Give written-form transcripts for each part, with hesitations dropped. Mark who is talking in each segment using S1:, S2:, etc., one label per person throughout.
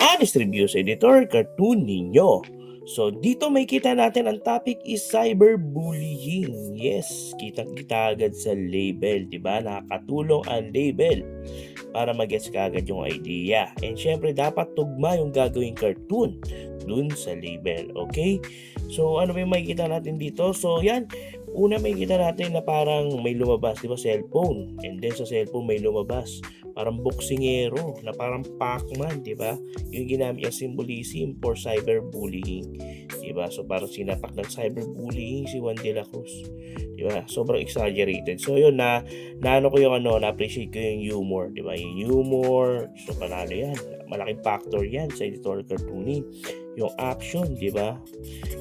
S1: honest review sa editor cartoon ninyo. So, dito may kita natin ang topic is cyberbullying. Yes, kitang-kita agad sa label, di ba? Nakakatulong ang label para mag-gets ka agad yung idea. And syempre, dapat tugma yung gagawing cartoon dun sa label. Okay? So, ano ba yung makikita natin dito? So, yan. Una, makikita natin na parang may lumabas, di ba? Cellphone. And then sa cellphone may lumabas. Parang boksingero na parang Pac-Man, di ba? Yung ginamit yung symbolism for cyberbullying. Di ba? So, parang sinapak ng cyberbullying si Juan de la Cruz. Di ba? Sobrang exaggerated. So, yun, na-ano ko yung na-appreciate ko yung humor. Di ba? Yung humor. So, panalo yan. Malaking factor yan sa editorial cartooning. Yung action, di ba?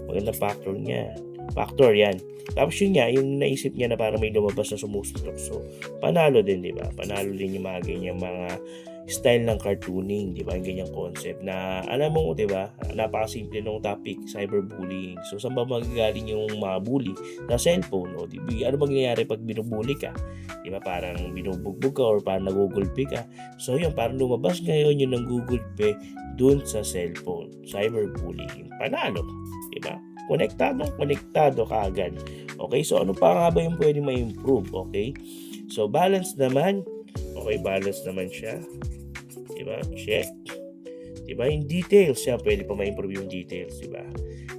S1: Magandang factor niya. Factor yan. Tapos yun nga, yung naisip niya na parang may lumabas na sumusuntok. So, panalo din, di ba? Panalo din yung mga ganyang mga style ng cartooning, di ba? Yung ganyang concept na, alam mo, di ba? Napakasimple ng topic, cyberbullying. So, saan ba magagaling yung mga bully? Sa cellphone, o di ba? Ano mangyayari pag binubully ka? Di ba? Parang binubugbog ka or parang nagugulpi ka. So, yun, parang lumabas ngayon yung nanggugulpi dun sa cellphone. Cyberbullying. Panalo, di ba? Konektado ka agad. Okay, so ano pa nga ba yung pwede ma-improve? Okay, so balance naman. Okay, balance naman siya. Diba? Check. Diba? Yung details siya, pwede pa ma-improve yung details. Diba?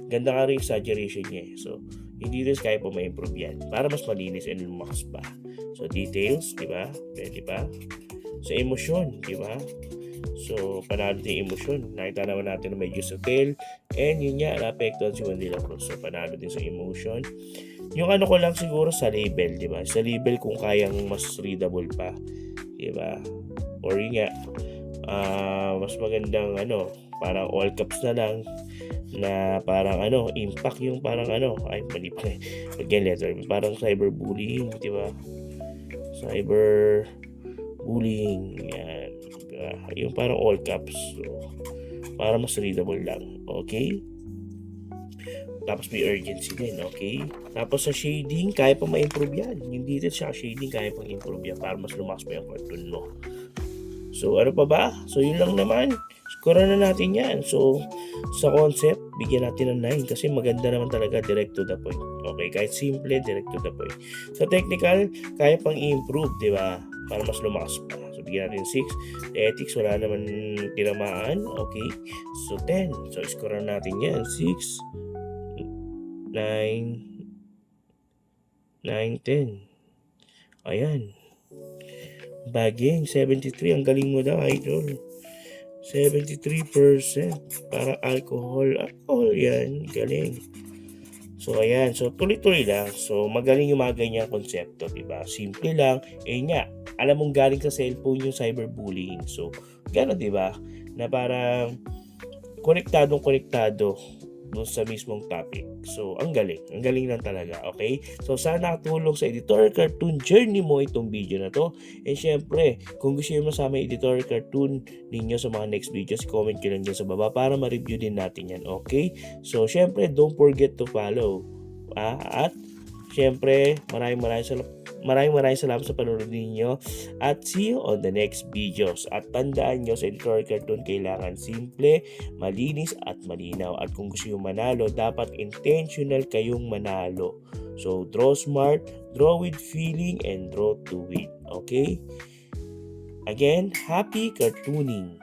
S1: Ganda nga rin yung exaggeration niya. So, yung details kaya pa ma-improve yan. Para mas malinis and lumakas pa. So, details, diba? Pwede pa. So, emosyon, diba? So, panalo din yung emosyon. Nakita naman natin na medyo subtle. And yun nga, naapektuhan si Juan de la Cruz. So, panalo din sa emotion. Yung ano ko lang siguro sa label, di ba? Sa label kung kayang mas readable pa. Di ba? Or yun nga, mas magandang parang all caps na lang na parang impact yung parang ay mali pa again letter, parang cyberbullying, di ba? Cyberbullying, yan. Yung parang all caps. So, para mas readable lang. Okay? Tapos may urgency din. Okay? Tapos sa shading, kaya pa ma-improve yan. Yung details sa shading, kaya pang improve yan para mas lumakas pa yung cartoon mo. So, ano pa ba? So, yun lang naman. Score na natin yan. So, sa concept, bigyan natin ng 9 kasi maganda naman talaga, direct to the point. Okay? Kahit simple, direct to the point. Sa technical, kaya pang i-improve, di ba? Para mas lumakas pa. So, bigyan natin 6. Ethics, wala naman tinamaan. Okay? So, 10. So, score na natin yan. 6, 9, 10. Ayan. Baging, 73. Ang galing mo daw, idol. 73%. Para alcohol. Alcohol yan. Galing. So, ayan. So, tuloy-tuloy lang. So, magaling yung mga ganyang konsepto, diba? Simple lang. Nga, alam mong galing sa cellphone yung cyberbullying. So, gano'n, diba? Na parang konektado doon sa mismong topic. So, ang galing. Ang galing lang talaga. Okay? So, sana nakatulong sa editorial cartoon journey mo itong video na to. And syempre, kung gusto nyo masama yung editorial cartoon ninyo sa mga next videos, comment nyo lang dyan sa baba para ma-review din natin yan. Okay? So, syempre, don't forget to follow. At, syempre, maraming salamat sa panonood ninyo at see you on the next videos. At tandaan nyo sa editorial cartoon kailangan simple, malinis at malinaw. At kung gusto nyo manalo, dapat intentional kayong manalo. So, draw smart, draw with feeling, and draw to win. Okay? Again, happy cartooning!